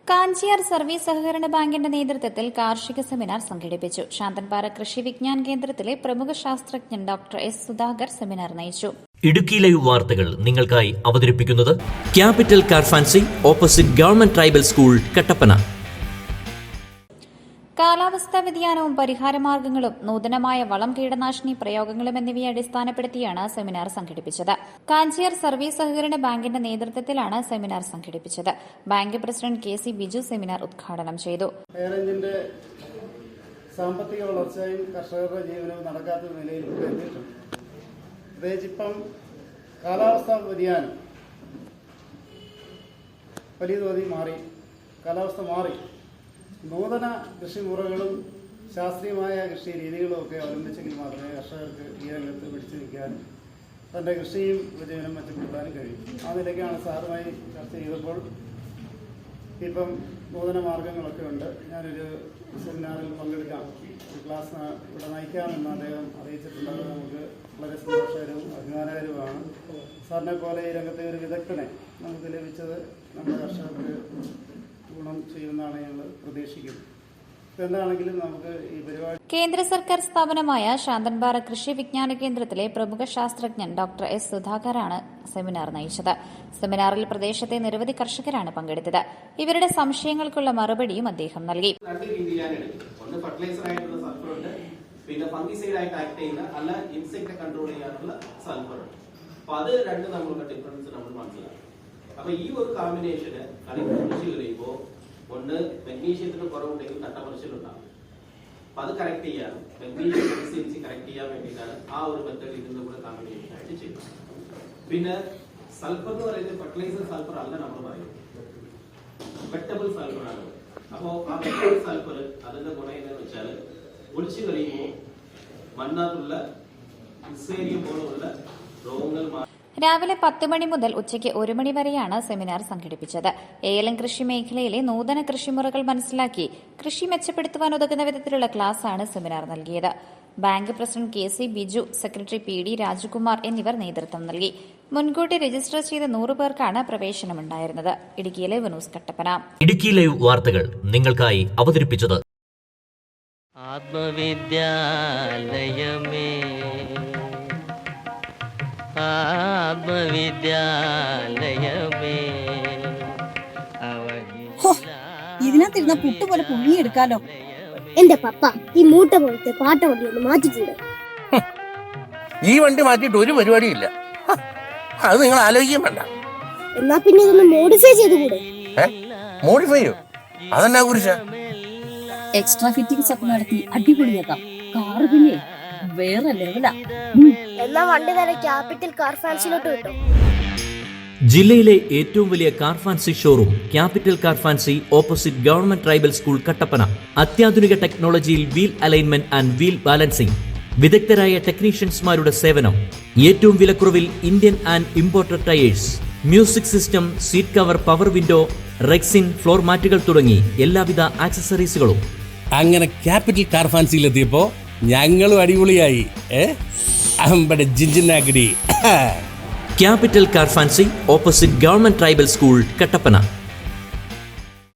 Kanchiyar service സഹകരണ ബാങ്കിന്റെ നേതൃത്വത്തിൽ കാർഷിക സെമിനാർ സംഘടിപ്പിച്ചു. ശാന്തൻപാറ കൃഷി വിജ്ഞാൻ കേന്ദ്രത്തിലെ പ്രമുഖ ശാസ്ത്രജ്ഞൻ ഡോക്ടർ എസ് സുധാകർ സെമിനാർ നയിച്ചു. ഇടുക്കി ലൈവ് വാർത്തകൾ നിങ്ങൾക്കായി അവതരിപ്പിക്കുന്നത് capital car fancy opposite government tribal school, Kattappana. കാലാവസ്ഥാ വ്യതിയാനവും പരിഹാരമാർഗ്ഗങ്ങളും നൂതനമായ വളം കീടനാശിനി പ്രയോഗങ്ങളും എന്നിവയെ അടിസ്ഥാനപ്പെടുത്തിയാണ് സെമിനാർ സംഘടിപ്പിച്ചത്. കാഞ്ചിയാർ സർവീസ് സഹകരണ ബാങ്കിന്റെ നേതൃത്വത്തിലാണ് സെമിനാർ സംഘടിപ്പിച്ചത്. Bank president K C. Biju seminar ഉദ്ഘാടനം ചെയ്തു. സാമ്പത്തിക വളർച്ചയും കർഷകരുടെ ജീവനവും നടക്കാത്ത നിലയിൽ എത്തിയിട്ടുണ്ട്. പ്രത്യേകിച്ച് ഇപ്പം കാലാവസ്ഥാ വ്യതിയാനം വലിയ തോതിൽ കാലാവസ്ഥ മാറി. നൂതന കൃഷിമുറകളും ശാസ്ത്രീയമായ കൃഷി രീതികളും ഒക്കെ അവലംബിച്ചെങ്കിൽ മാത്രമേ കർഷകർക്ക് ഈ രംഗത്ത് പിടിച്ചു നിൽക്കാനും തൻ്റെ കൃഷിയും ഉപജീവനം മെച്ചപ്പെടുത്താനും കഴിയും. ആ നിലയ്ക്കാണ് സാറുമായി ചർച്ച ചെയ്തപ്പോൾ ഇപ്പം നൂതന മാർഗങ്ങളൊക്കെ ഉണ്ട്. ഞാനൊരു സെമിനാറിൽ പങ്കെടുക്കാം, ഒരു ക്ലാസ് ഇവിടെ നയിക്കാമെന്ന് അദ്ദേഹം അറിയിച്ചിട്ടുണ്ട്. അത് നമുക്ക് വളരെ സന്തോഷകരവും അഭിമാനകരവുമാണ്. സാറിനെ പോലെ ഈ രംഗത്തെ ഒരു വിദഗ്ധനെ നമുക്ക് ലഭിച്ചത് നമ്മുടെ കർഷകർക്ക് ഗുണം ചെയ്യുമെന്നാണ് ഞങ്ങൾ പ്രതീക്ഷിക്കുന്നത്. എന്താണെങ്കിലും നമുക്ക് ഈ പരിപാടി കേന്ദ്ര സർക്കാർ സ്ഥാപനമായ ശാന്തൻപാറ കൃഷി വിജ്ഞാന കേന്ദ്രത്തിലെ പ്രമുഖ ശാസ്ത്രജ്ഞൻ ഡോക്ടർ എസ് സുധാകറാണ് സെമിനാർ നയിച്ചത്. സെമിനാറിൽ പ്രദേശത്തെ നിരവധി കർഷകരാണ് പങ്കെടുത്തത്. ഇവരുടെ സംശയങ്ങൾക്കുള്ള മറുപടിയും അദ്ദേഹം നൽകി. പിന്നെ ഫംഗിസൈഡ് ആയിട്ട് ആക്ട് ചെയ്യുന്ന അല്ല ഇൻസെക്ട് കൺട്രോൾ ചെയ്യാനുള്ള സൾഫർ. അപ്പൊ അത് രണ്ട് നമ്മളുടെ ഡിഫറൻസ് നമ്മൾ മനസ്സിലാക്കും. അപ്പൊ ഈ ഒരു കോമ്പിനേഷന് കൃഷി കഴിയുമ്പോൾ ഒന്ന് മെഗ്നീഷ്യത്തിന് കുറവുണ്ടെങ്കിൽ തട്ടമറിച്ചിലുണ്ടാകും. അപ്പൊ അത് കറക്റ്റ് ചെയ്യാനും മെഗ്നീഷ്യം ഡെഫിഷ്യൻസി കറക്റ്റ് ചെയ്യാൻ വേണ്ടിയിട്ടാണ് ആ ഒരു മെത്തേഡ് ഇതിന്റെ കൂടെ കോമ്പിനേഷൻ ആയിട്ട് ചെയ്യുന്നത്. പിന്നെ സൾഫർ എന്ന് പറയുന്നത് ഫെർട്ടിലൈസർ സൾഫർ അല്ല നമ്മൾ പറയുന്നത്, വെറ്റബിൾ സൾഫർ ആണ്. അപ്പോ ആ വെറ്റബിൾ സൾഫർ അതിന്റെ ഗുണം എന്താണെന്ന് വെച്ചാൽ ഒളിച്ചു കഴിയുമ്പോൾ മണ്ണാത്തുള്ള ഇൻസേരിയം പോലുള്ള രോഗങ്ങൾ രാവിലെ 10 മണി മുതൽ ഉച്ചയ്ക്ക് 1 മണി വരെയാണ് സെമിനാർ സംഘടിപ്പിച്ചത്. ഏലം കൃഷി മേഖലയിലെ നൂതന കൃഷിമുറകൾ മനസ്സിലാക്കി കൃഷി മെച്ചപ്പെടുത്തുവാൻ ഉതകുന്ന വിധത്തിലുള്ള ക്ലാസാണ് സെമിനാർ നൽകിയത്. Bank president K C. Biju, secretary P D. Rajakumar എന്നിവർ നേതൃത്വം നൽകി. മുൻകൂട്ടി രജിസ്റ്റർ ചെയ്ത 100 പേർക്കാണ് പ്രവേശനമുണ്ടായിരുന്നത്. Idukki live news, Kattappana. Idukki live വാർത്തകൾ നിങ്ങൾക്കായി അവതരിപ്പിച്ചത് ആത്മവിദ്യാലയമേ ഇതിനകത്തിരുന്ന പുട്ടുപോലെ പുഴുങ്ങിയെടുക്കാലോ. എന്റെ പപ്പ ഈ മൂട്ട പോലത്തെ പാട്ട വണ്ടി ഒന്ന് മാറ്റിക്കൂടെ? ഈ വണ്ടി മാറ്റിയിട്ട് ഒരു പരിപാടിയില്ല. അത് നിങ്ങൾ ആലോചിക്കാൻ വേണ്ട. എന്നാ പിന്നെ ഇതൊന്ന് മോഡിഫൈ ചെയ്തുകൂടെ? മോഡിഫൈയോ? അതെന്നാ കുറിച്ച എക്സ്ട്രാ ഫിറ്റിംഗ്സ് ഒക്കെ നടത്തി അടിപൊളിയാക്കാം. കാറ് പിന്നെ വേറെ ലെവലാ. എന്നാ വണ്ടി നേരെ ക്യാപിറ്റൽ കാർ ഫാൻസിലോട്ട് വിട്ടോ. ജില്ലയിലെ ഏറ്റവും വലിയ car fancy showroom capital car fancy opposite government tribal school, Kattappana. അത്യാധുനിക ടെക്നോളജിയിൽ wheel alignment and wheel balancing, വിദഗ്ധരായ ടെക്നീഷ്യൻസ്മാരുടെ സേവനം, ഏറ്റവും വിലക്കുറവിൽ Indian and imported tyres, music system, seat cover, power window, rexine, floor മാറ്റുകൾ തുടങ്ങി എല്ലാവിധ ആക്സസറീസുകളും. അങ്ങനെ ക്യാപിറ്റൽ കാർ ഫാൻസിയിലെത്തിയപ്പോ ഞങ്ങളും അടിപൊളിയായി. അമ്പടെ ജിഞ്ചിനാക്കിടി. Capital car fancy opposite government tribal school, Kattappana.